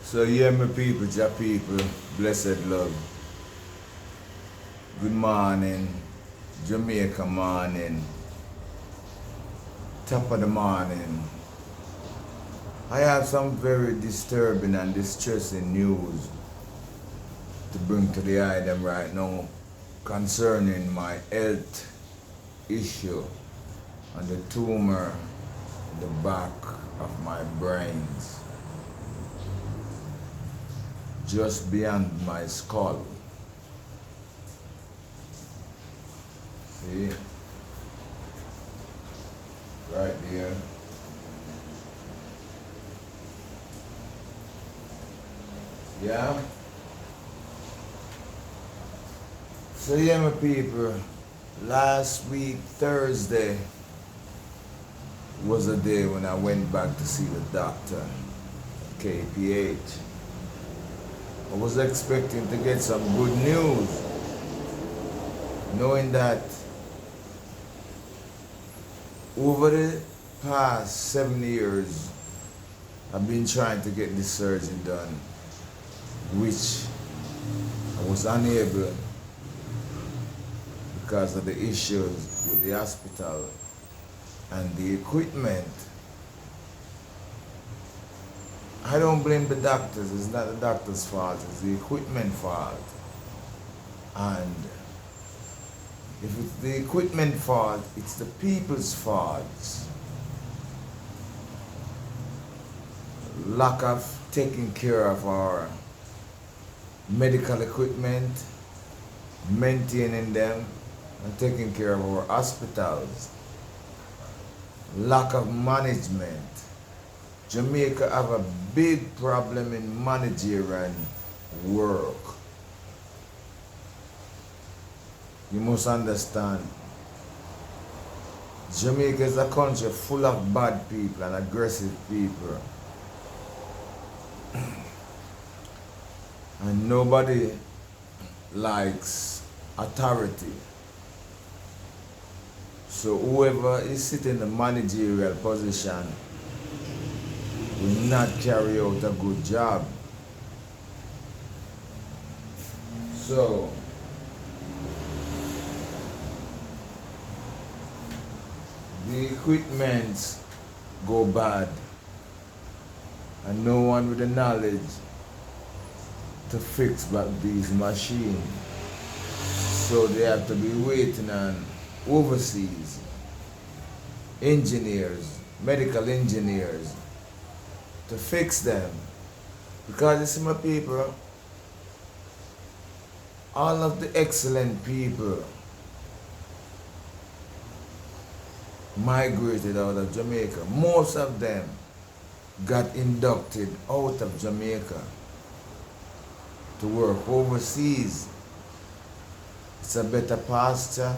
So yeah, my people, Jah people, blessed love. Good morning, Jamaica morning, top of the morning. I have some very disturbing and distressing news to bring to the item right now concerning my health issue and the tumor in the back of my brains, just beyond my skull. See? Right there. Yeah? So yeah, my people, last week, Thursday, was a day when I went back to see the doctor at KPH. I was expecting to get some good news, knowing that over the past 7 years, I've been trying to get this surgery done, which I was unable because of the issues with the hospital and the equipment. I don't blame the doctors, it's not the doctor's fault, it's the equipment fault. And if it's the equipment fault, it's the people's fault. Lack of taking care of our medical equipment, maintaining them, and taking care of our hospitals. Lack of management. Jamaica have a big problem in managerial work. You must understand, Jamaica is a country full of bad people and aggressive people. And nobody likes authority. So whoever is sitting in the managerial position will not carry out a good job. So the equipment go bad and no one with the knowledge to fix back these machines. So they have to be waiting on overseas engineers, medical engineers, to fix them. Because you see, my people, all of the excellent people migrated out of Jamaica. Most of them got inducted out of Jamaica to work overseas. It's a better pasture,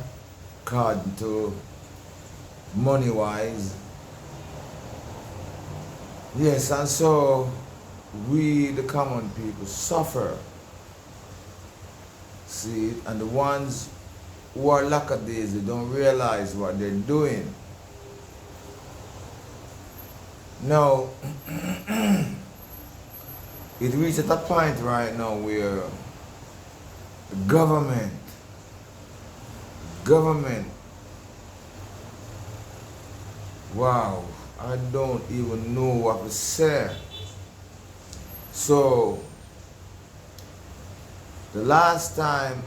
according to money-wise. Yes, and so we, the common people, suffer. See, and the ones who are lackadaisy don't realize what they're doing. Now, it reached at a point right now where the government, wow, I don't even know what to say. So, the last time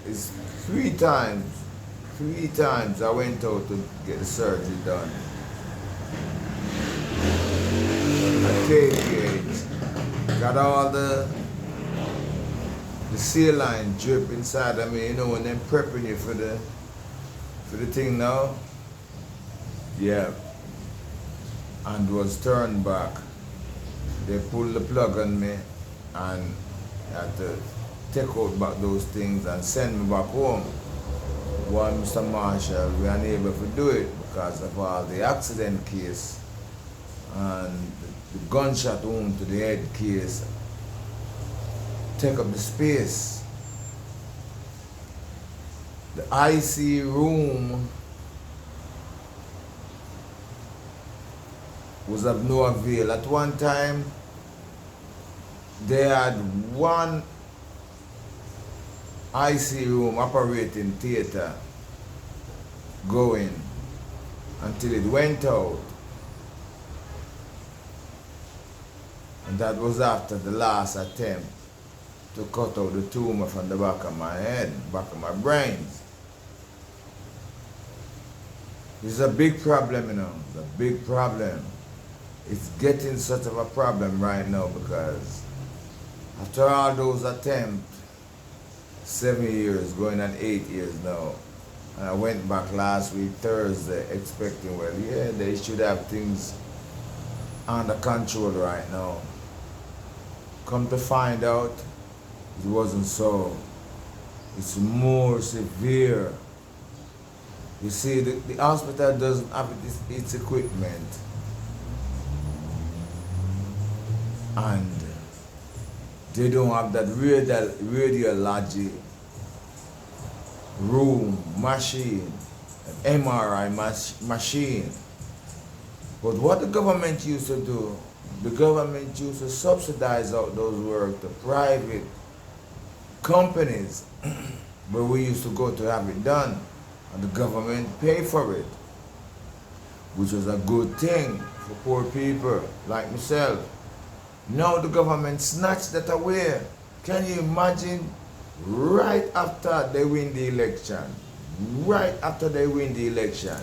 is three times I went out to get the surgery done. I KPH, got all the saline drip inside of me, you know, when they're prepping you for the thing now. Yeah. And was turned back. They pulled the plug on me and had to take out back those things and send me back home. One Mr. Marshall, we are unable to do it because of all the accident case and the gunshot wound to the head case take up the space. The IC room was of no avail. At one time, they had one IC room operating theater going until it went out. And that was after the last attempt to cut out the tumor from the back of my head, back of my brains. It's a big problem, you know, it's a big problem. It's getting such of a problem right now because after all those attempts, 7 years, going on 8 years now, and I went back last week, Thursday, expecting, well, yeah, they should have things under control right now. Come to find out, it wasn't so. It's more severe. You see, the hospital doesn't have its equipment. And they don't have that radiology room, machine, an MRI machine. But what the government used to do, the government used to subsidize out those work to private companies where we used to go to have it done, and the government pay for it, which was a good thing for poor people like myself. Now the government snatched that away. Can you imagine? Right after they win the election, right after they win the election,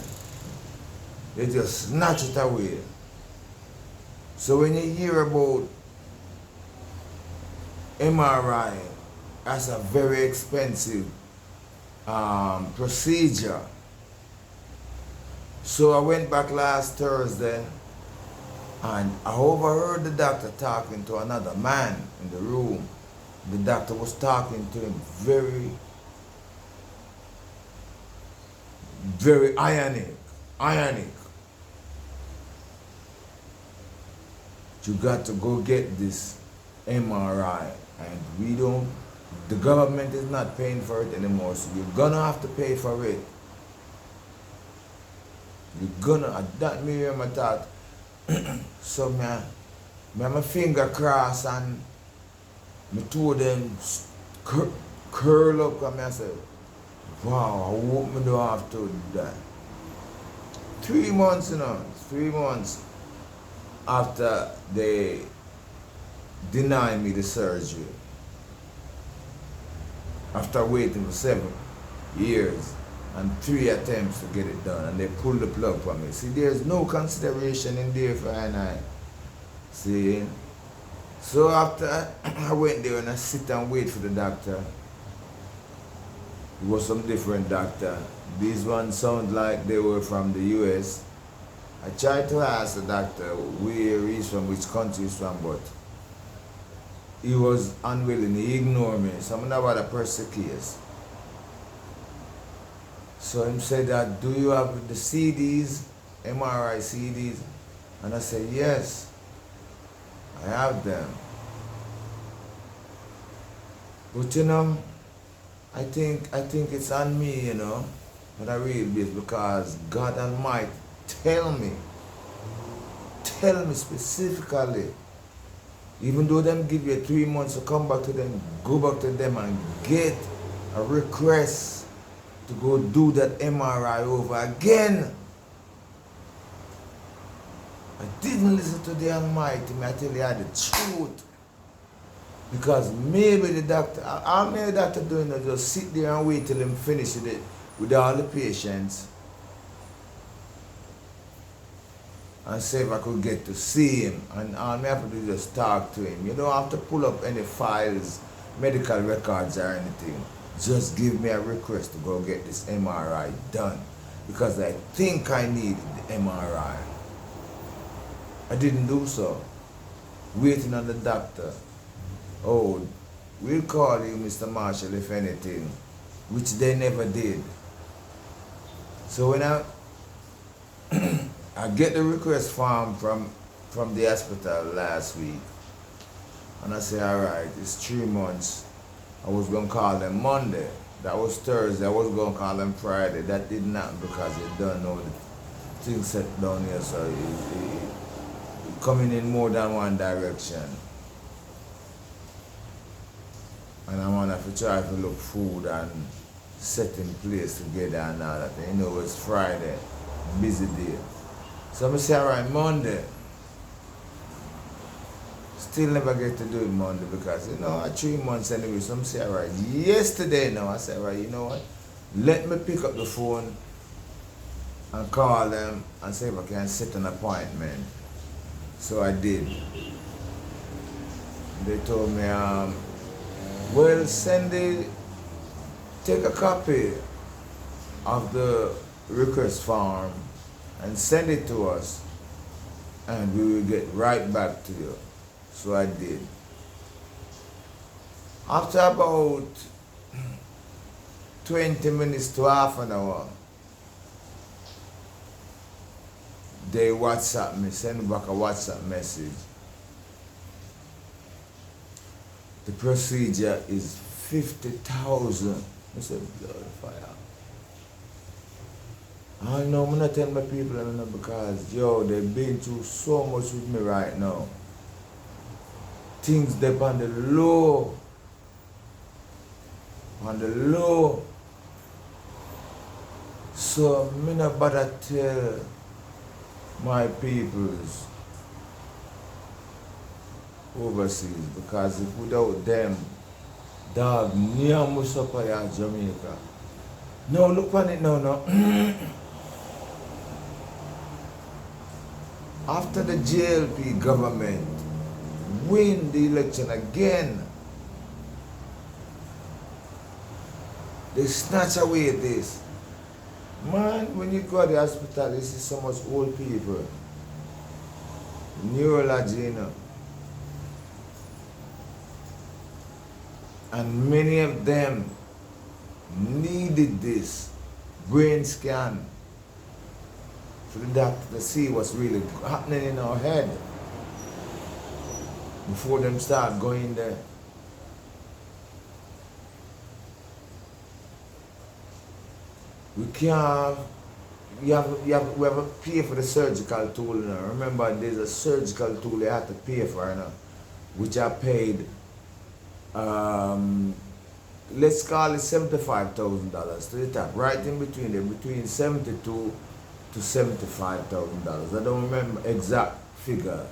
they just snatch it away. So when you hear about MRI, that's a very expensive procedure. So I went back last Thursday and I overheard the doctor talking to another man in the room. The doctor was talking to him very ionic. You got to go get this MRI, and the government is not paying for it anymore, so you're gonna have to pay for it. That me hear my thought. So me have my finger crossed and me two of them curl up and I said, wow, I hope me don't have to do that. 3 months, 3 months after they denied me the surgery. After waiting for 7 years and 3 attempts to get it done, and they pulled the plug for me. See, there's no consideration in there for I. See? So after I went there and I sit and wait for the doctor, it was some different doctor. These ones sound like they were from the US. I tried to ask the doctor where he's from, which country he's from, but he was unwilling, he ignored me. So I'm not about to press the case. So he said that, do you have the CDs, MRI CDs? And I said, yes, I have them. But I think it's on me, but I read this because God Almighty tell me specifically, even though them give you 3 months to come back to them, go back to them and get a request to go do that MRI over again. I didn't listen to the Almighty, I tell you the truth. Because maybe the doctor, all maybe the doctor doing is just sit there and wait till him finish with all the patients and say if I could get to see him, and all me have to do is just talk to him. You don't have to pull up any files, medical records or anything. Just give me a request to go get this MRI done, because I think I need the MRI. I didn't do so. Waiting on the doctor. Oh, we'll call you, Mr. Marshall, if anything, which they never did. So when I get the request form from the hospital last week, and I say, all right, it's 3 months. I was going to call them Monday. That was Thursday. I was going to call them Friday. That didn't happen because you don't know the things set down here, so it coming in more than one direction. And I want to try to look food and set in place together and all that. You know, it's Friday, busy day. So I say, all right, Monday. Still never get to do it Monday because, you know, 3 months anyway. So I say, all right, yesterday now, I said, all right, you know what? Let me pick up the phone and call them and see if I can set an appointment. So I did. They told me, well, take a copy of the request form and send it to us and we will get right back to you. So I did. After about 20 minutes to half an hour, they WhatsApp me, send back a WhatsApp message. The procedure is 50,000. I said, blood fire. I know I'm not telling my people because yo, they've been through so much with me right now. Things they're on the low. On the low. So me not bother tell my peoples overseas because if without them, dog, near Musopaya, Jamaica. No, look on it now, no. After the JLP government win the election again, they snatch away this. Man, when you go to the hospital, you see so much old people. Neurology, you know. And many of them needed this brain scan for the doctor to see what's really happening in our head before them start going there. We can't, we have to pay for the surgical tool now. Remember, there's a surgical tool you have to pay for now, which I paid, let's call it $75,000 to the top, right in between them, between $72,000 to $75,000. I don't remember exact figure,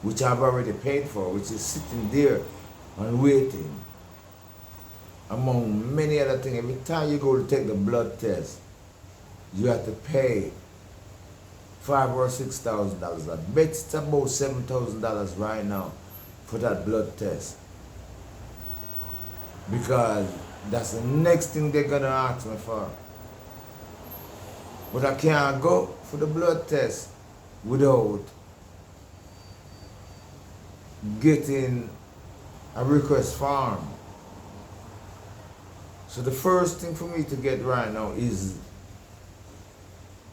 which I've already paid for, which is sitting there and waiting. Among many other things, every time you go to take the blood test, you have to pay $5,000 or $6,000. I bet it's about $7,000 right now for that blood test. Because that's the next thing they're gonna ask me for. But I can't go for the blood test without getting a request form. So the first thing for me to get right now is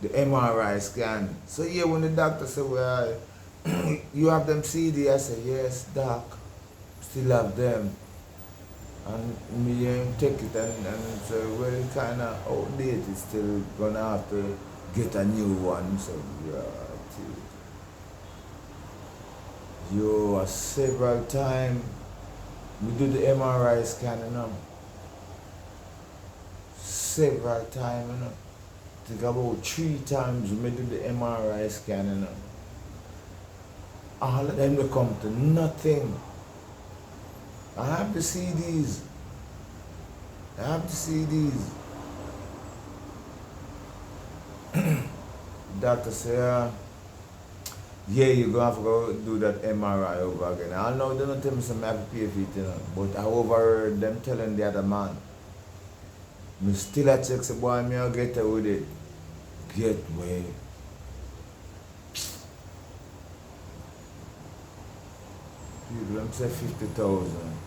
the MRI scan. So yeah, when the doctor said, well, you have them CD, I said, yes, doc, still have them. And me take it and say, well, it kind of outdated, still gonna have to get a new one. So yeah, yo, several times we do the MRI scan, you know. Several times, you know. I think about 3 times we do the MRI scan, you know. All of them will come to nothing. I have the CDs. Doctor said, yeah, you're going to have to go do that MRI over again. I know they don't tell me something I have to pay for it, you know, but I overheard them telling the other man, me still a check, say, boy, me I'll get away with it. Get way. People, them say 50,000.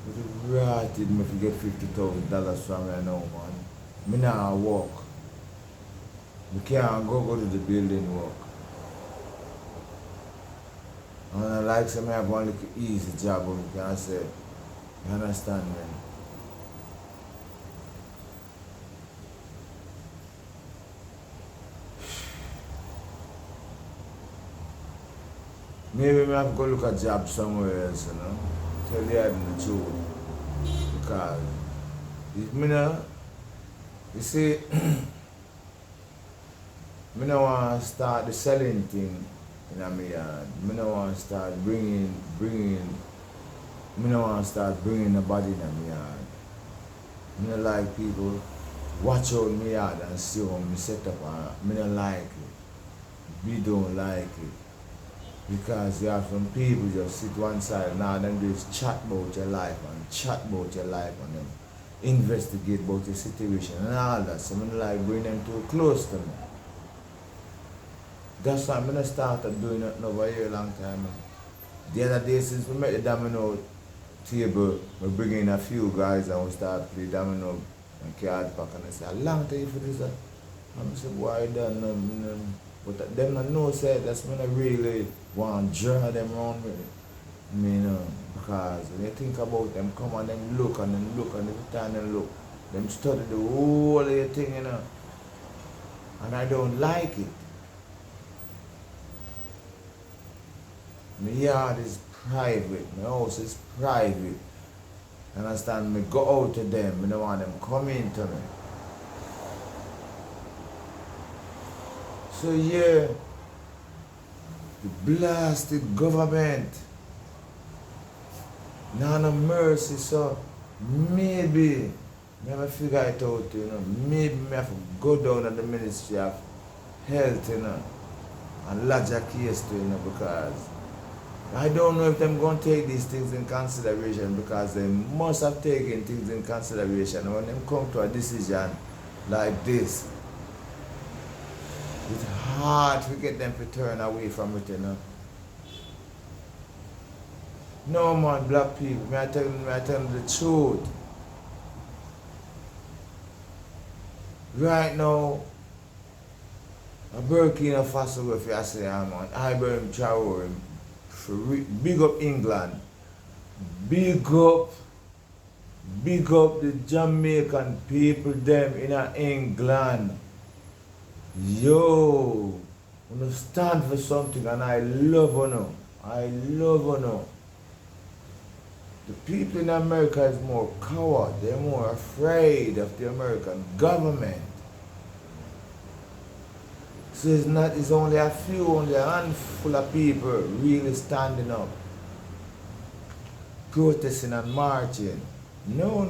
But it ratted me to get $50,000 from me now, man. Me now walk. Me can't go to the building work. And I like some have one little easy job, but me can say, you understand me? maybe me have to go look a job somewhere else, you know. Tell you the truth. Because if me no, you see, me no want to start the selling thing in my yard. Me no want to start me no want to start bringing nobody in my yard. Me no like people watch out my yard and see how me set up and me no like it. We don't like it. Because you have some people just sit one side now them just chat about your life and them investigate about your situation and all that. So I don't like bring them too close to me. That's why I'm gonna start doing it over here a long time. The other day since we met the domino table, we bring in a few guys and we start play domino and card pack and I say, a long time for this. And I say, boy, I don't know. But them not know say that's when I really want to draw them around with me, you know, because when you think about them, come and them look and every time they look, them study the whole of the thing, you know, and I don't like it. My yard is private, my house is private. Understand me? Go out to them, I don't want them come into me. So yeah, the blasted government, no mercy, so maybe I have to figure it out, you know, maybe I have to go down to the Ministry of Health, you know, and lodge a case to, you know, because I don't know if they're going to take these things in consideration, because they must have taken things in consideration when they come to a decision like this. It's hard to get them to turn away from it, you know. No man, black people, may I tell them the truth. Right now, a Burkina Faso, if you say, man, I burn Traore, big up England, big up the Jamaican people, them in England. Yo, wanna stand for something and I love you. I love you. The people in America is more coward, they're more afraid of the American government. So it's only a handful of people really standing up, protesting and marching. No,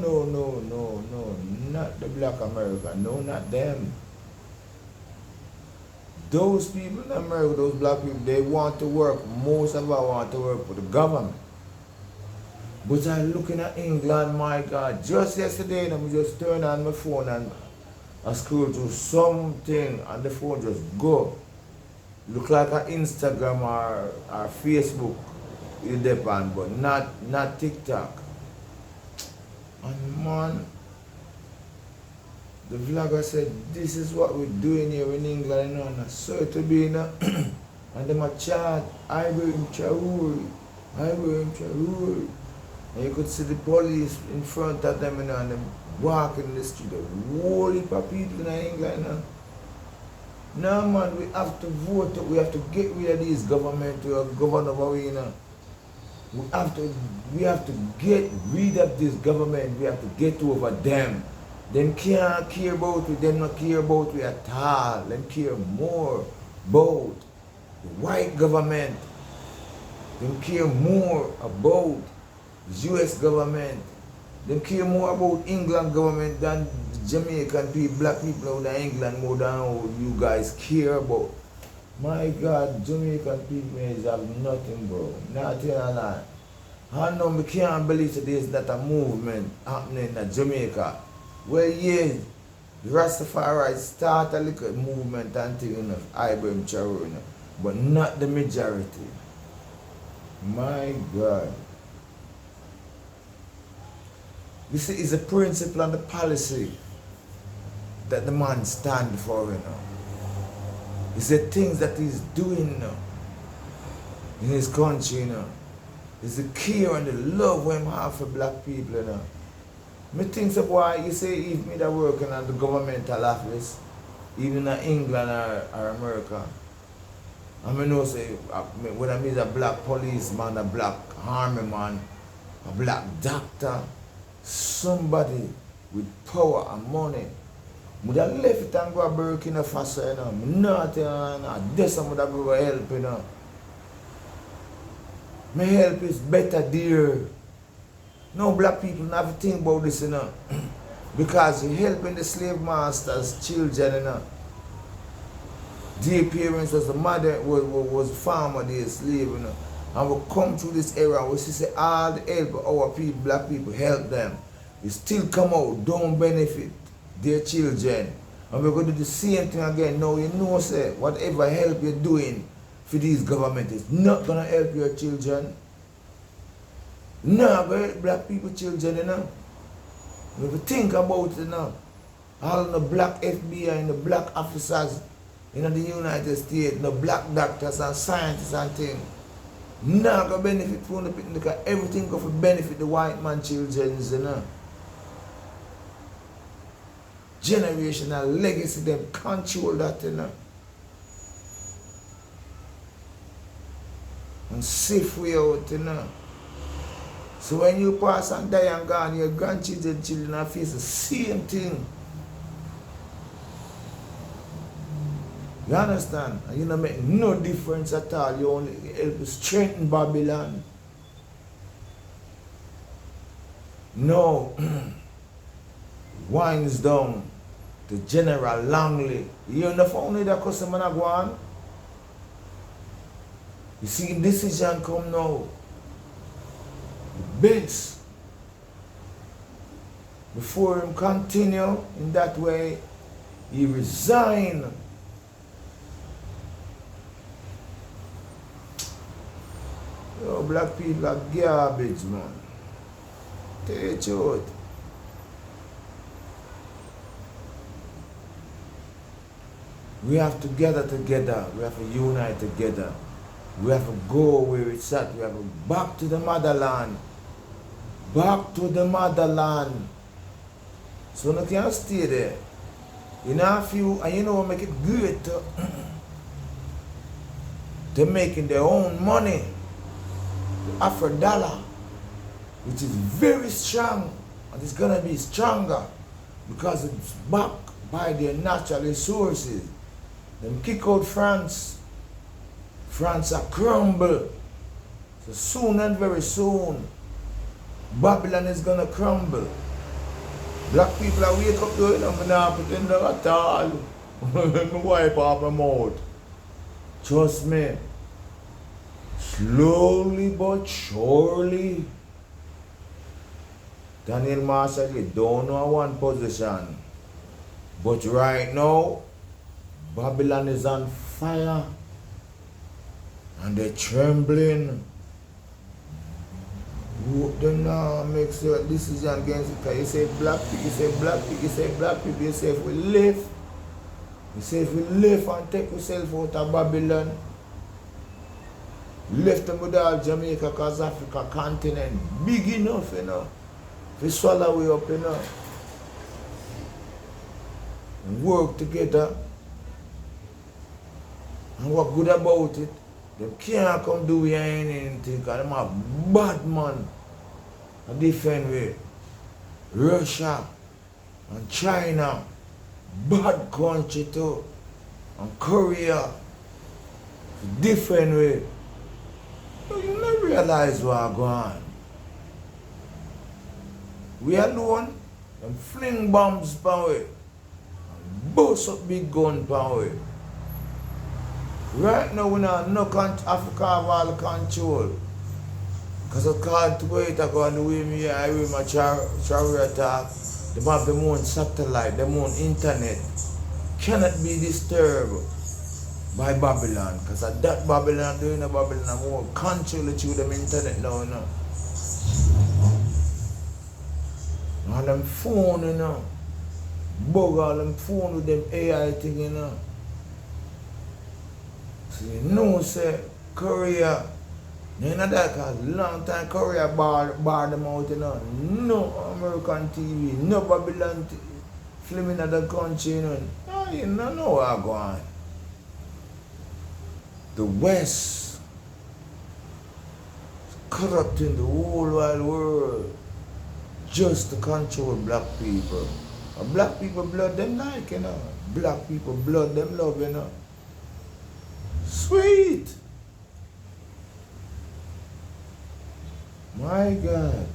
not the black America, no, not them. Those people in America, those black people, they want to work. Most of them want to work for the government. But I'm looking at England, my God. Just yesterday, I just turned on my phone and I scroll through something and the phone just go. Look like an Instagram or Facebook, it depends, but not TikTok. And man, the vlogger said, this is what we're doing here in England, you know, and I saw it to be, you know, and them a chant, I will him Traore, and you could see the police in front of them, you know, and them walking in the street, a whole heap of people in England, you know. No man, we have to vote, we have to get rid of these government, we are governed over, you know. We have to get rid of this government, we have to get over them. Them can't care about we, them not care about we at all. Them care more about the white government. Them care more about the US government. Them care more about England government than the Jamaican people, black people out in England more than how you guys care about. My God, Jamaican people have nothing, bro. Nothing at all. I know we can't believe that there's not a movement happening in Jamaica. Well, yeah, the Rastafari start a little movement and thing, you know, Ibrahim Traore, you know, but not the majority. My God. You see, it's a principle and the policy that the man stand for, you know. It's the things that he's doing, you know, in his country, you know. It's the care and the love we have for black people, you know. Me think of why you say if me that working at the governmental office, even in England or America, I mean, know say, when I meet a black policeman, a black army man, a black doctor, somebody with power and money, would have left it and go to Burkina Faso, you know. Not, this would have go help, you know. My help is better there. No black people never think about this, you know. Because you're helping the slave masters' children, you know. Their parents was the mother, was farmer, they slave, you know. And we come through this era, we see say all the help our people, black people, help them. We still come out, don't benefit their children. And we're going to do the same thing again. Now you know, say, whatever help you're doing for these government is not going to help your children. No, going to help black people children, you know. If you think about it, you know, all the black FBI and the black officers in the United States, the black doctors and scientists and things, not going to benefit from the people because everything going to benefit the white man children, you know. Generational legacy, them control that, you know. And safe way out, you know. So when you pass and die and gone, your grandchildren, children are face the same thing. You understand? And you don't make no difference at all. You only help to strengthen Babylon. No. Winds down to General Langley. You on the phone with that customer go on? You see decision come now. Best. Before him continue in that way, he resign. Yo, black people are garbage, man. Take it out. We have to gather together. We have to unite together. We have to go where it's at. We have to back to the motherland. Back to the motherland. So no can stay there. You know, if you, and you know, make it great to, they're making their own money. The Afro dollar, which is very strong, and it's gonna be stronger because it's backed by their natural resources. Them kick out France. France are crumble. So soon and very soon, Babylon is gonna crumble. Black people are wake up to it, I'm not pretend at all. I'm wipe off my mouth. Trust me. Slowly but surely. Daniel Marshall, you don't know one position. But right now, Babylon is on fire. And they're trembling. They now make a decision against it. You say black people, you say black people, you say black people, you say if we live. You say if we live and take ourselves out of Babylon, left them with all Jamaica because Africa continent big enough, you know. If we swallow we up, you know. And work together. And what good about it? They can't come do anything because them are bad man. A different way. Russia and China, bad country too. And Korea, different way. But you never realize what's going on. We alone, them fling bombs power, and bust up big gun power. Right now, we don't know Africa have all control. Because I can't wait to go on the way me, I will my chariot attack. They have their own satellite, their own internet. Cannot be disturbed by Babylon. Because at that Babylon, doing a Babylon, I'm more control through them internet now, you know. All them phone, you know. Bug all them phone with them AI thing, you know. You know, say, Korea, you know that because long time Korea bar them out, you know. No American TV, no Babylon film in other country, you know. No, you don't know what's going on. the West is corrupting the whole wide world just to control black people. And black people blood them like, you know. Black people blood them love, you know. Sweet. My God.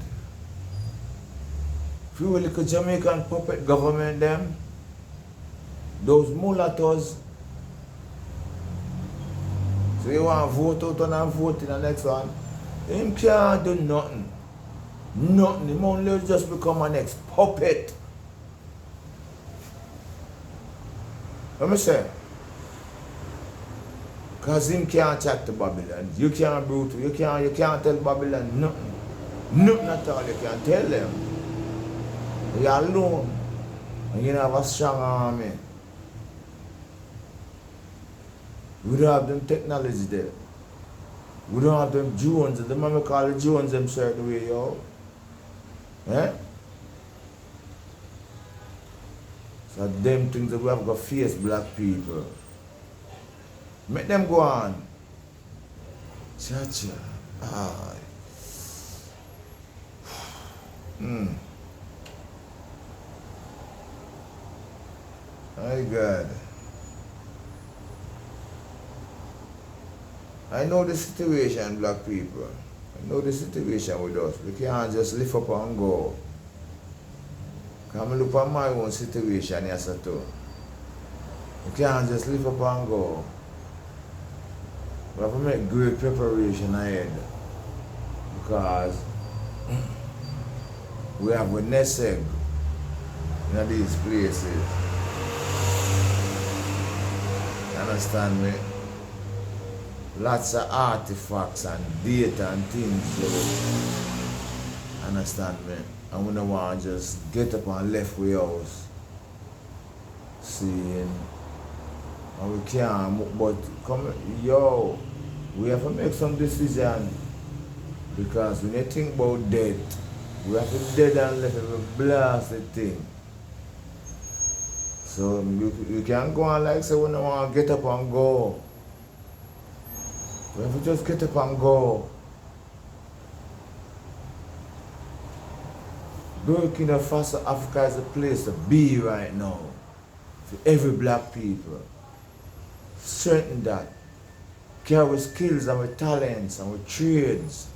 If you look at Jamaican puppet government them, those mulattoes, so you want to vote out and vote in the next one, him can't do nothing. Nothing. Him only just become an next puppet. Let me say, because him can't chat to Babylon. You can't brutal. You can't tell Babylon nothing. Nothing at all. You can't tell them. You're alone. And you don't have a strong army. We don't have them technology there. We don't have them drones. The man call the drones them certain way, yo. Eh? So them things that we have to face black people. Make them go on. Cha-cha. Ah. My God. I know the situation, black people. I know the situation with us. We can't just lift up and go. Come look at my own situation, yes, too. We can't just lift up and go. We have to make great preparation ahead. Because we have a nest egg in these places. You understand me? Lots of artifacts and data and things. You understand me? And we don't want to just get up and left with house. Seeing. And we can't, but come, yo, we have to make some decision. Because when you think about death, we have to dead and left with a blasted thing. So you can't go on like say we don't want to get up and go. We have to just get up and go. Burkina Faso, Africa is a place to be right now. For every black people. Strengthen that. Carry skills and with talents and with trades.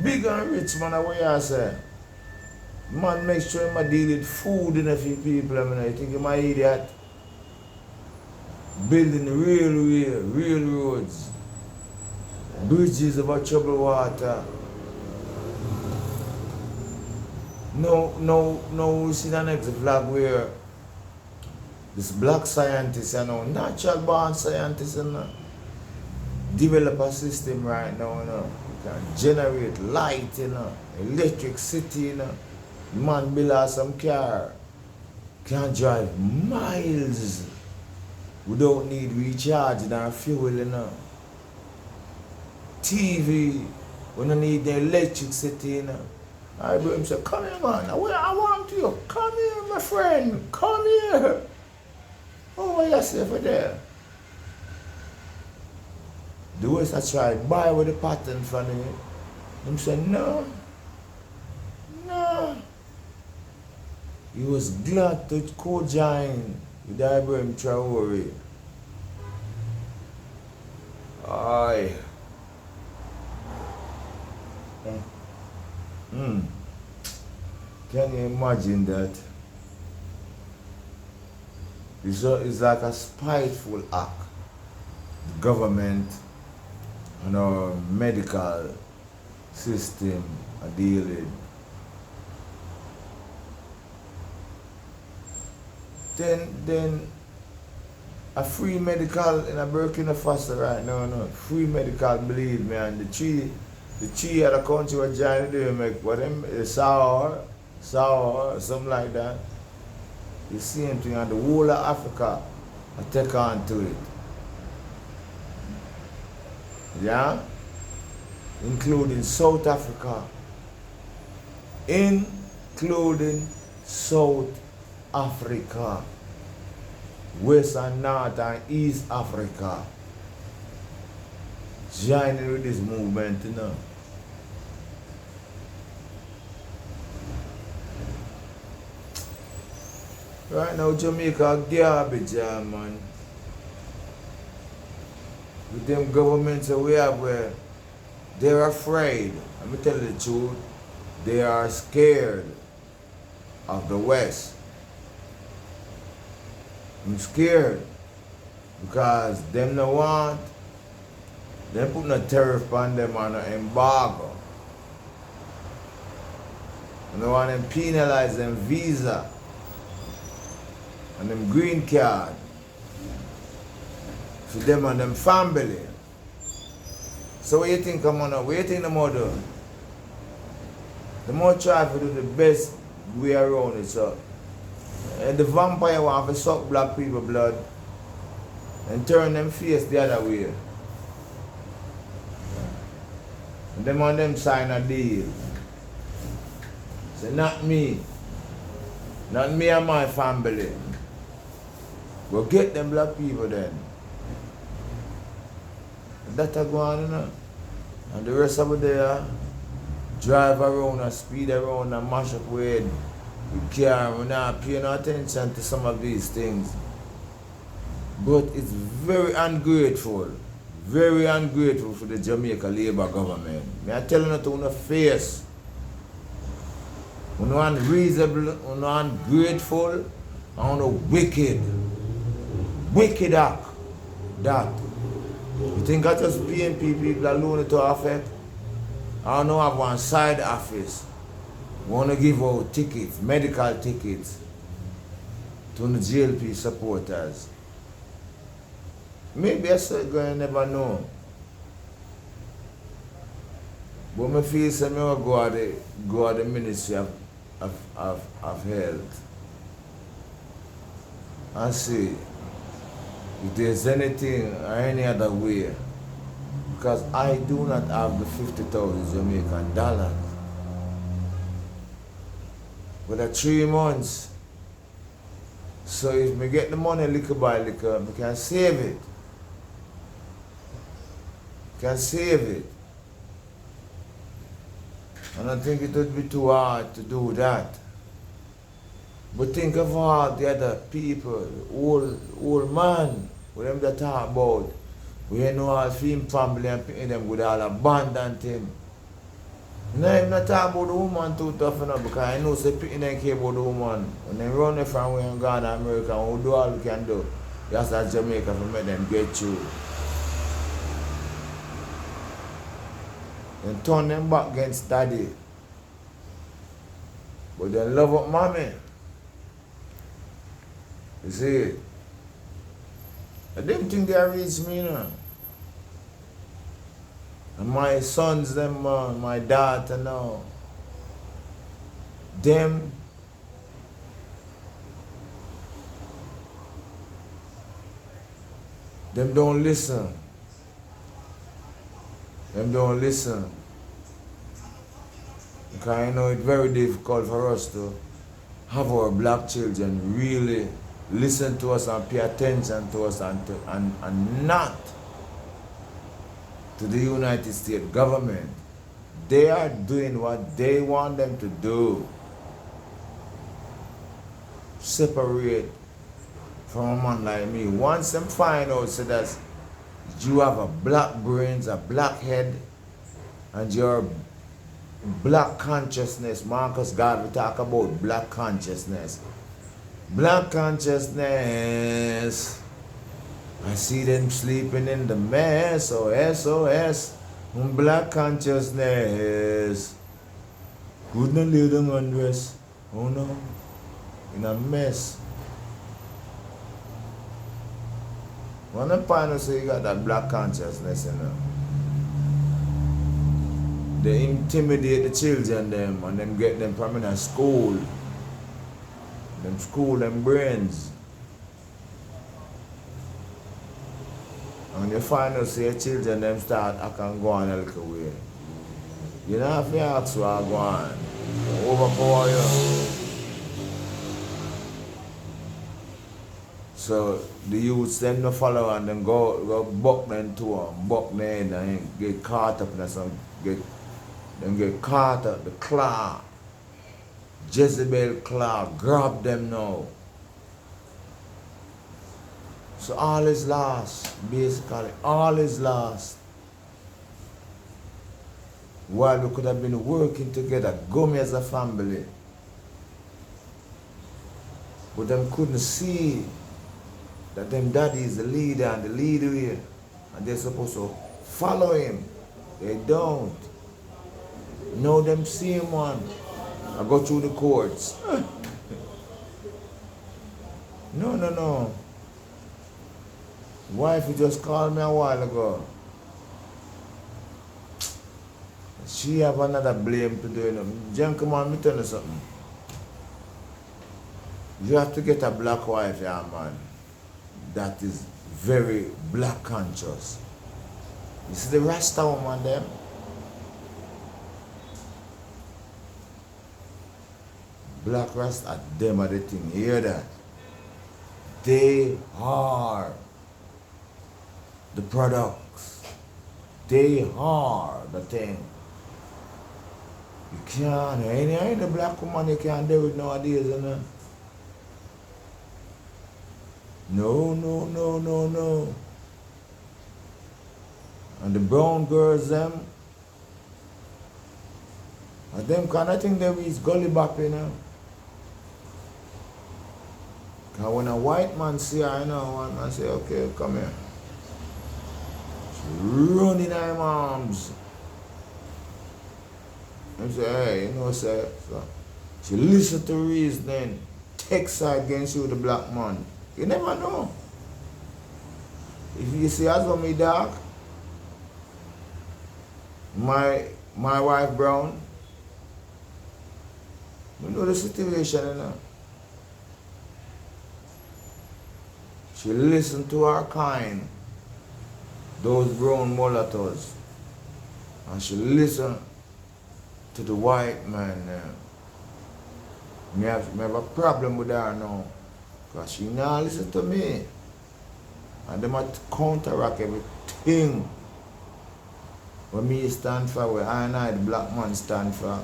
Big and rich man, what you say? Man, make sure you deal with food in a few people. I mean, you think you're an idiot? Building real roads. Bridges over troubled water. No, we see the next vlog where this black scientist, you know, natural born scientist, you know, develop a system right now, you know. You can generate light, you know, electricity, you know. Man build some car, can drive miles without need recharging or fuel, you know. TV, we don't need the electricity, you know. I bring him say, come here, man. I want you. Come here, my friend. Come here. Oh, what you say for there? The West I tried buy with the pattern from him. Him said, no. He was glad to co-join with Ibrahim Traore. Aye. Can you imagine that? It's like a spiteful act. The government and our medical system are dealing. Then a free medical in a Burkina Faso right now, no. Free medical, believe me, and the tree of the country were trying to do make what them sour, something like that. The same thing, and the whole of Africa I take on to it. Yeah? Including South Africa. Including South Africa. West and North and East Africa joining with this movement, you know. Right now, Jamaica garbage, man. With them governments that we have where they're afraid. Let me tell you the truth. They are scared of the West. I'm scared because them no want, they put no tariff on them on an embargo. And they want them penalize them visa and them green card for them and them family. So what you think I'm gonna, what you think the more do? The more try to do the best way around it. So and the vampire want to suck black people blood and turn them face the other way. And them on them sign a deal. Say not me. Not me and my family. Go get them black people then. And that a go on, you know. And the rest of the day, drive around and speed around and mash up with car. We're not paying no attention to some of these things. But it's very ungrateful for the Jamaica Labour government. Me I tell you not to no face. We're unreasonable, we're ungrateful, and we're wicked. Wicked act. That. You think I just PNP people alone to affect? I don't know, I have one side office. We want to give out tickets, medical tickets, to the JLP supporters. Maybe I said, going never know. But I feel like I go to the Ministry of Health and see if there's anything or any other way. Because I do not have the 50,000 Jamaican dollars. But at 3 months, so if I get the money little by little, I can save it. Can save it. And I think it would be too hard to do that. But think of all the other people, old man, with them that talk about. We know all film family and picking them with all abandoned him. No, I'm not talking about the woman too tough enough because I know say picking them care about the woman. When they run it from where I'm going to America, and we do all we can do. Just as Jamaica to make them get through. And turn them back against daddy. But they love up mommy. You see? I didn't think they reached me, you know. And my sons, them, my daughter now, them don't listen. Them don't listen. Because I know it's very difficult for us to have our black children really listen to us and pay attention to us and not to the United States government. They are doing what they want them to do. Separate from a man like me. Once them find out so that you have a black brains, a black head, and your black consciousness, Marcus God will talk about black consciousness. Black consciousness. I see them sleeping in the mess, oh SOS. Black consciousness. Couldn't leave them undressed. Oh no. In a mess. When the panel say you got that black consciousness, you know. They intimidate the children them and then get them from in a school. Them school them brains. And you find out say your children them start I can go on a little way. You don't have to ask where I go on. Overpower you. So the youths them no follow and then go buck them to them, buck them and get caught up in some get caught up the claw. Jezebel claw, grab them now. So all is lost, basically. All is lost. While we could have been working together, gummy as a family. But them couldn't see that them daddy is the leader and the leader here. And they're supposed to follow him. They don't. Know them same one. I go through the courts. No. Wife just called me a while ago. She have another blame to do. You know. Jen, come on, let me tell you something. You have to get a black wife, yeah, man. That is very black conscious. You see the Rasta woman them? Black Rasta, them are the thing. You hear that? They are the products. They are the thing. You can't, any the black woman you can't do it nowadays, you know? No. And the brown girls, them kind of thing they is gully bop, you know? Because when a white man see her, you know, one man say, okay, come here. She run in her arms. And say, hey, you know, say, so she listen to reasoning, text her against you, the black man. You never know. If you see as for me, dog, my wife Brown, you know the situation, you know. She listened to her kind, those brown mulattoes, and she listened to the white man. Me have a problem with her now, because she now listen to me. And they might counteract everything what me stand for, where I and I, the black man, stand for.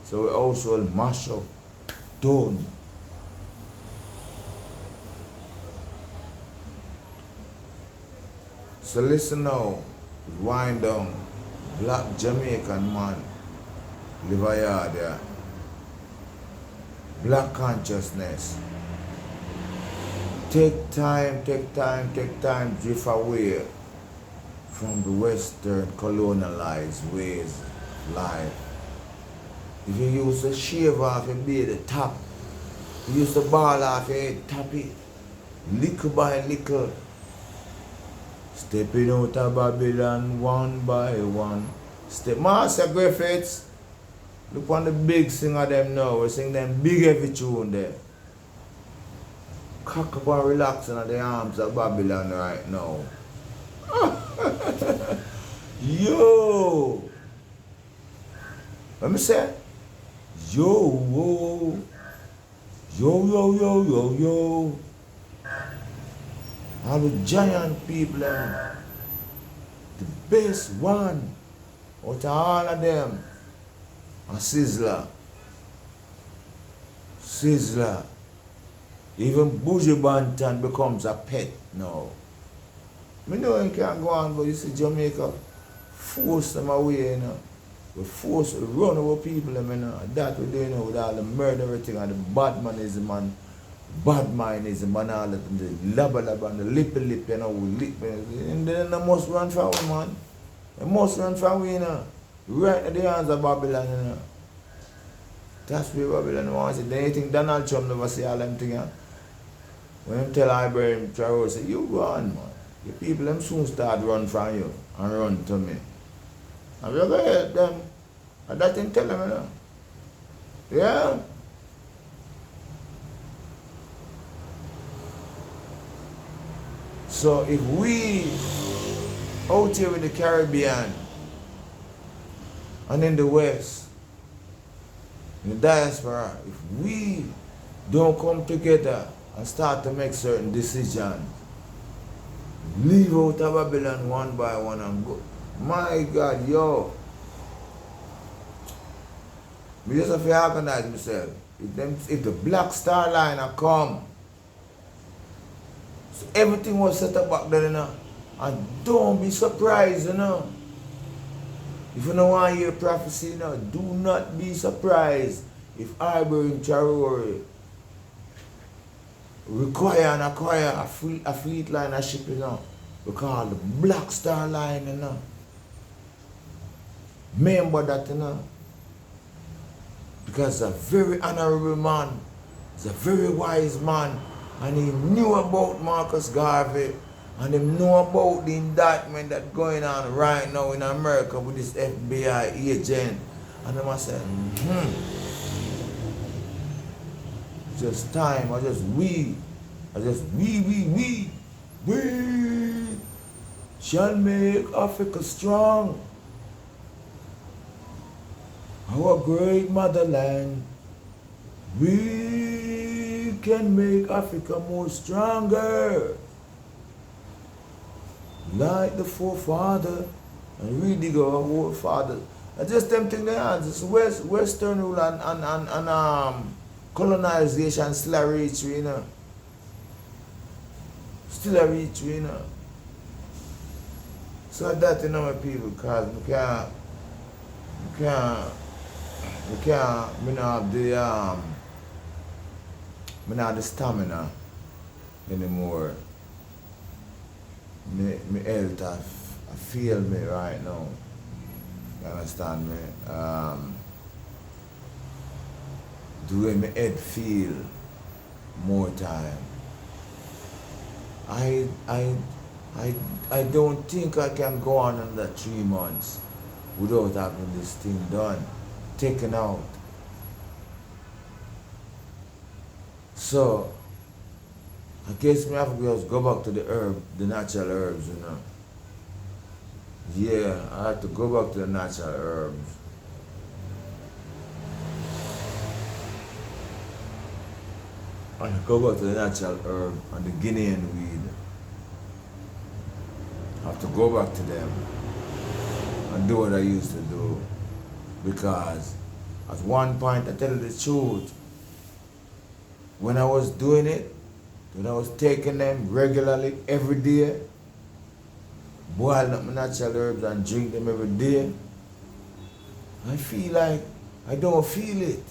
So we also mash up, done. So listen now, wind down, black Jamaican man, live a yard there. Black consciousness. Take time, drift away from the Western colonialized ways of life. If you used to shave off your beard, the top, you used to ball off your head, tap it, little by little. Stepping out of Babylon one by one. Step Master Griffiths. Look on the big singer them now. We sing them big heavy tune there. Cock up and relaxing at the arms of Babylon right now. Yo! Let me say. Yo. All the giant people, the best one out of all of them, a Sizzler. Even Bougie Banton becomes a pet now. I know you can't go on, but you see Jamaica force them away, you know. We force to run over people, you know. That we do, you know, with all the murder, everything, and the badmanism and badmindism and all that, and the laba and the lippy, you know, we lip, and then they must run for we, man. They must run for we, you know. Right in the hands of Babylon, you know. That's where Babylon wants it. Then you think Donald Trump never see all them things, huh? When him tell Ibrahim Traore, say, you go on, man. The people them soon start run from you and run to me. And we're going to help them. And that thing tell them, you know. Yeah? So if we out here in the Caribbean and in the West, in the diaspora, if we don't come together and start to make certain decisions. Leave out of Babylon one by one and go. My God, yo. Me just have to organize myself. If the Black Star Line come, so everything was set up back then, you know. And don't be surprised, you know. If you don't want to hear prophecy, you know, do not be surprised if Ivory Charori require and acquire a fleet line of ship, you know. We call the Black Star Line, you know. Remember that, you know. Because he's a very honorable man. He's a very wise man. And he knew about Marcus Garvey. And he knew about the indictment that's going on right now in America with this FBI agent. And I said, just time, we shall make Africa strong. Our great motherland, we can make Africa more stronger. Like the forefather, and really go our forefather. I just tempting the hands. It's Western rule and colonization still a reach, you know. Still a reach, you know. So that, you know, my people, because we can't, me not have the stamina anymore. My health I feel me right now. You understand me? The way my head feel more time. I don't think I can go on under 3 months without having this thing done, taken out. So I guess me have to just go back to the natural herbs, you know. Yeah, I have to go back to the natural herbs. I go back to the natural herb and the Guinean weed. I have to go back to them and do what I used to do. Because at one point, I tell you the truth, when I was doing it, when I was taking them regularly every day, boiling up my natural herbs and drink them every day, I feel like I don't feel it.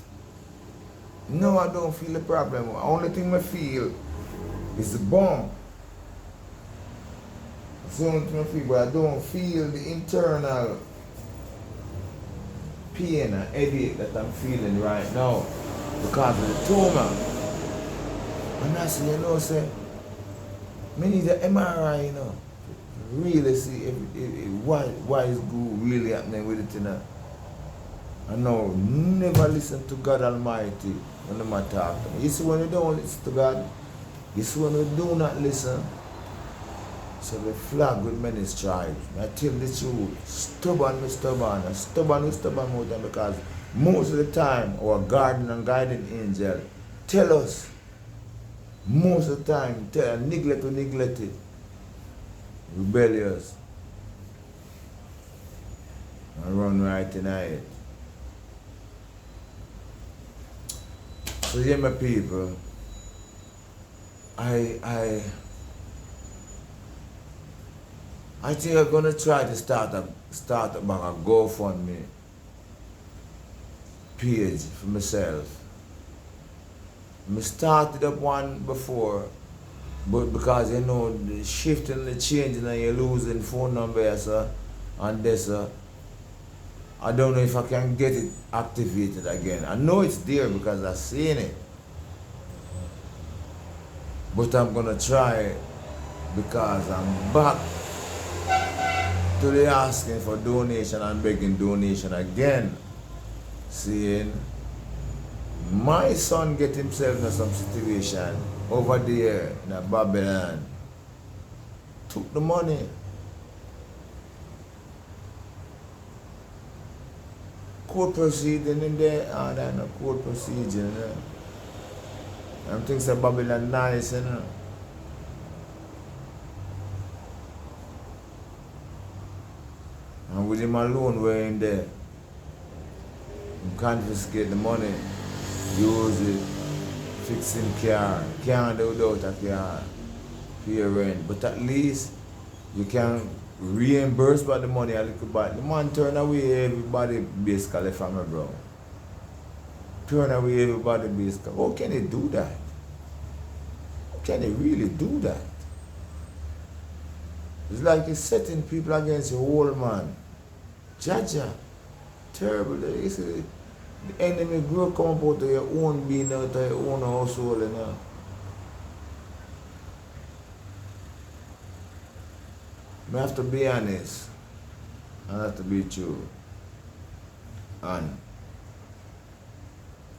No, I don't feel the problem. The only thing I feel is the bomb. That's the only thing I feel, but I don't feel the internal pain and headache that I'm feeling right now because of the tumor. And I say, you know, say, me need an MRI, you know, really see if why is good really happening with it, you know. I know, never listen to God Almighty when them talk to me. You see, when you don't listen to God, you see, when you do not listen, so they flag with many stripes. I tell the truth, stubborn with stubborn more than because most of the time our guardian and guiding angel tell us, most of the time, neglect it, rebellious, and run right in it. So yeah, my people, I think I'm gonna try to start back a GoFundMe page for myself. I started up one before, but because you know the shifting, the changing, and you're losing phone numbers and this, I don't know if I can get it activated again. I know it's there because I've seen it, but I'm gonna try because I'm back to the asking for donation and begging donation again, seeing my son get himself in some situation over there in Babylon, took the money, court proceeding in there, and then a court proceeding, I'm thinking say Babylon nice, you know. And with him alone we're in there. Him confiscate the money, use it, fixing car. Can't do without a car. Pay rent. But at least you can reimburse by the money a little bit. The man turn away everybody basically from a bro. Turn away everybody basically. How can they do that? How can they really do that? It's like you're setting people against your whole man. Jaja. Terrible. You see, the enemy grow come up out of your own being, out of your own household, you know. I have to be honest. I have to be true. And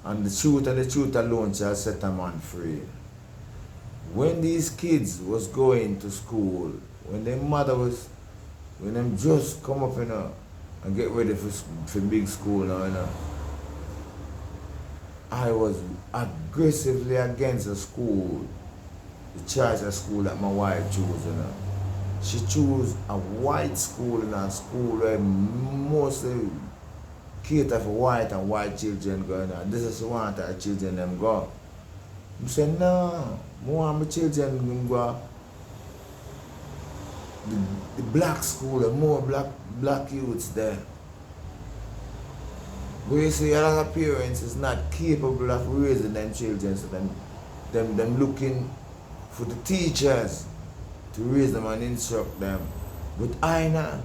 the truth alone shall set a man free. When these kids was going to school, when their mother was, when them just come up, you know, and get ready for big school now, you know, I was aggressively against the school, the choice of school that my wife chose, you know. She chose a white school, in a school where mostly cater for white and white children going on. This is what our children them go. I said, no, I want my children go the black school, the more black youths there. But you see, a lot of parents is not capable of raising them children, so them looking for the teachers to raise them and instruct them. But I know,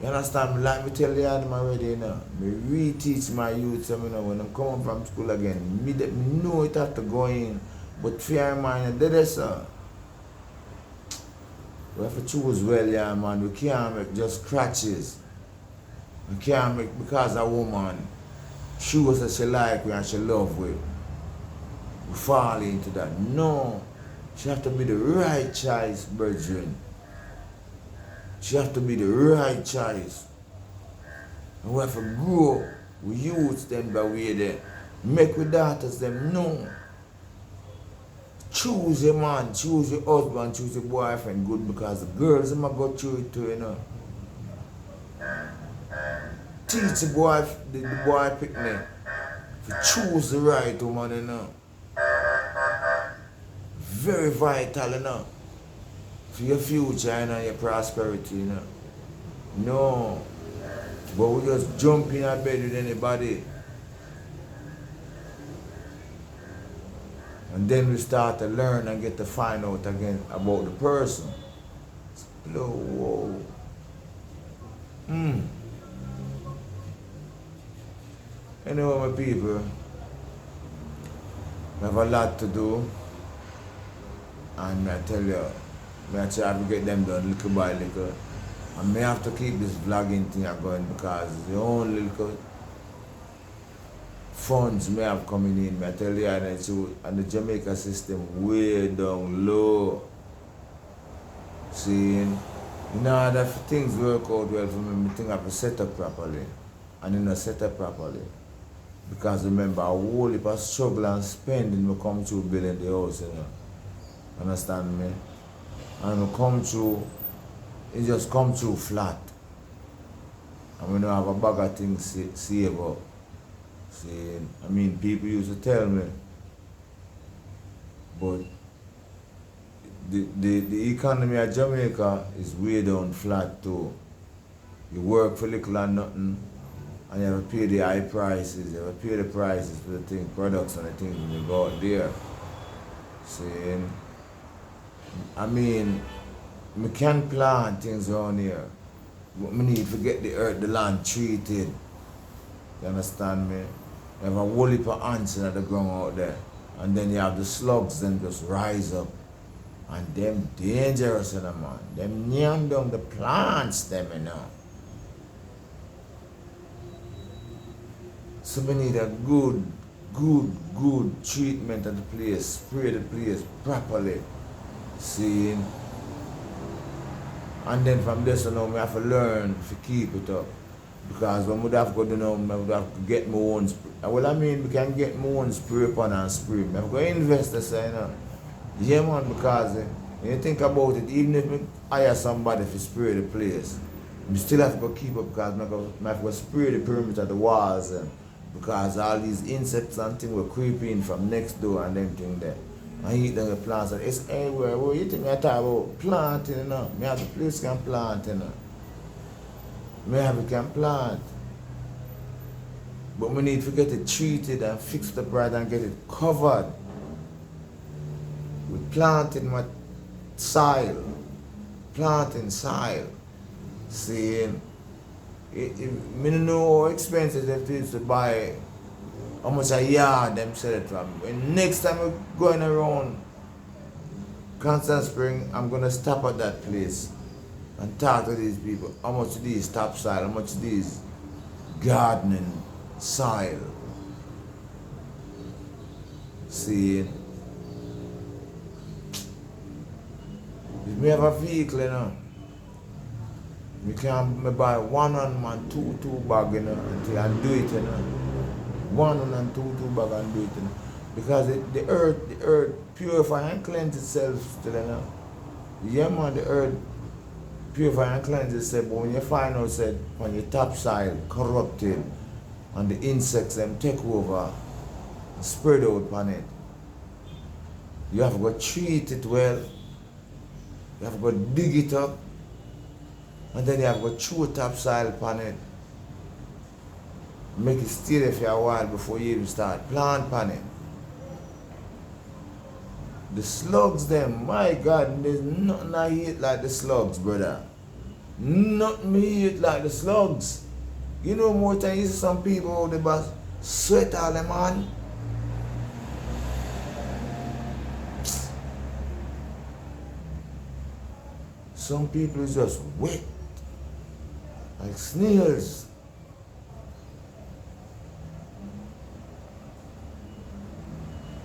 you understand, like me tell you them already, you know, me reteach my youth, you know, when I'm coming from school again, me know it have to go in, but fear mind, they sir. We have to choose well, yeah, man. We can't make just scratches. We can't make, because a woman shows that she like we and she love we fall into that. No. She have to be the right choice, brethren. She have to be the right choice. And we have to grow, we use them by way there. Make with daughters them know. Choose your man, choose your husband, choose your boyfriend good, because the girls them go through it too, you know. Teach the boy picnic to choose the right woman, you know. Very vital, you know, for your future, you know, your prosperity, you know. No, but we just jump in a bed with anybody. And then we start to learn and get to find out again about the person. Whoa. Anyway, my people, we have a lot to do. And I tell you, I try to get them done little by little. And I have to keep this vlogging thing going, because the only little funds may have coming in. I tell you, and the Jamaica system way down low. See, in order for things work out well for me, I think I have to set up properly. And you know, set up properly. Because remember, a whole heap of struggle and spending will come through building the house, you know. Understand me? And it come through, it just come through flat. And we don't have a bag of things save up. See, I mean, people used to tell me, but the economy of Jamaica is way down flat too. You work for little and nothing, and you have to pay the high prices, you have to pay the prices for the thing, products and the things when you go out there. See, I mean, we can plant things around here, but we need to get the earth, the land treated. You understand me? You have a whole heap of ants in the ground out there. And then you have the slugs, then just rise up. And them dangerous, you know, man. Them nyam down the plants, them, you know. So we need a good treatment of the place, spray the place properly. See? And then from this on, we have to learn to keep it up. Because when we have to go do now, I would have to get my own spray. Well, I mean, we can get my own spray pan and spray. I'm going to invest this, you know. Yeah, man, because when you think about it, even if I hire somebody to spray the place, we still have to go keep up because I have to go spray the perimeter of the walls because all these insects and things were creeping from next door and them things there. And eat the plants and it's everywhere. Well, you think I talk about planting, you know? Me have the place can plant, you know. Me have it can plant. But we need to get it treated and fixed up right and get it covered. With planting my soil. Planting soil. See, me don't know how expensive it is to buy how much a yard them sell it from. When next time we're going around Constant Spring, I'm gonna stop at that place and talk to these people. How much these topsoil, how much these gardening soil. See, if me have a vehicle, you know, me can buy 1 and 2 bag, you know, until I do it, you know. 1 and 2 bag and do it, you know. Because the earth purify and cleanse itself still, you know. Yeah, man, the earth purify and cleanse itself, but when you find out that when your topsoil corrupted and the insects them take over and spread out upon it, you have to go treat it well, you have to go dig it up, and then you have to go throw topsoil upon it, make it stay there for a while before you even start plant upon it. The slugs them, my God, there's nothing I hate like the slugs, brother. Nothing me hate like the slugs. You know, more time you see some people out there sweat all them on. Some people is just wet, like snails.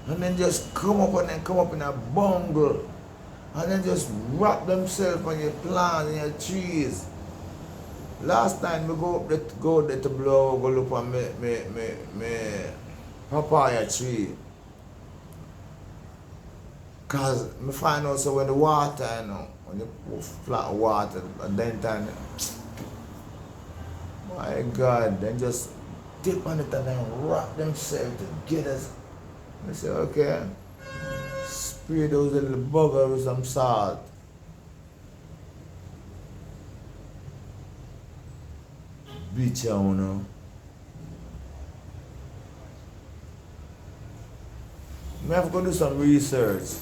And then just come up in a bungle. And then just wrap themselves on your plants and your trees. Last time we go there to blow, go look on my papaya tree. Cause me find out so when the water, you know, when you put flat water, and then time, my God, then just dip on it and then wrap themselves together. I say, okay, spray those little buggers with some salt. Beach, you know. I have to go do some research.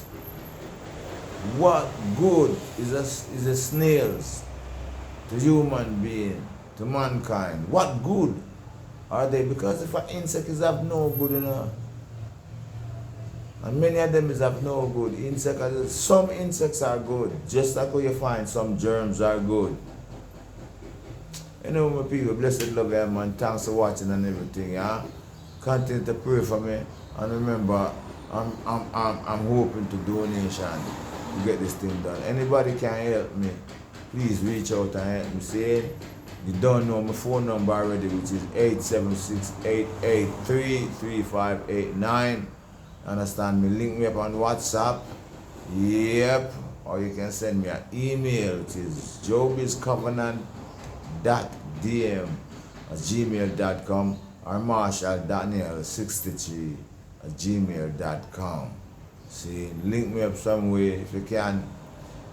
What good is a snails to human being, to mankind? What good are they? Because if an insect is have no good, you know, and many of them is have no good. Some insects are good, just like how you find some germs are good. You know, my people, blessed love you, man. Thanks for watching and everything, yeah. Continue to pray for me, and remember, I'm hoping to donation to get this thing done. Anybody can help me, please reach out and help me. Say, you don't know my phone number already, which is 876-883-3589. Understand me? Link me up on WhatsApp. Yep. Or you can send me an email, which is jobiscovenant.dm@gmail.com or marshall.daniel63@gmail.com. See, link me up some way if you can.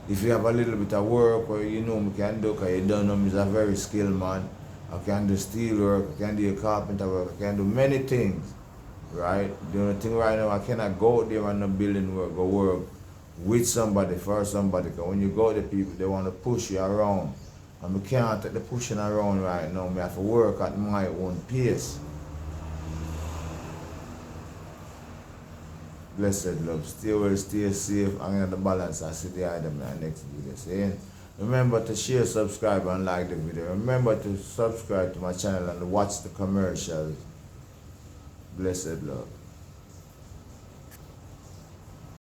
If you have a little bit of work or you know me can do, because you don't know me is a very skilled man. I can do steel work, I can do carpenter work, I can do many things. Right? The only thing right now, I cannot go out there and no building work, go work with somebody, for somebody. Because when you go to people, they want to push you around. And we can't take the pushing around right now. I have to work at my own pace. Blessed love. Stay well, stay safe, and get the balance. I see the item in the next video. See? Remember to share, subscribe, and like the video. Remember to subscribe to my channel and watch the commercials. Blessed love.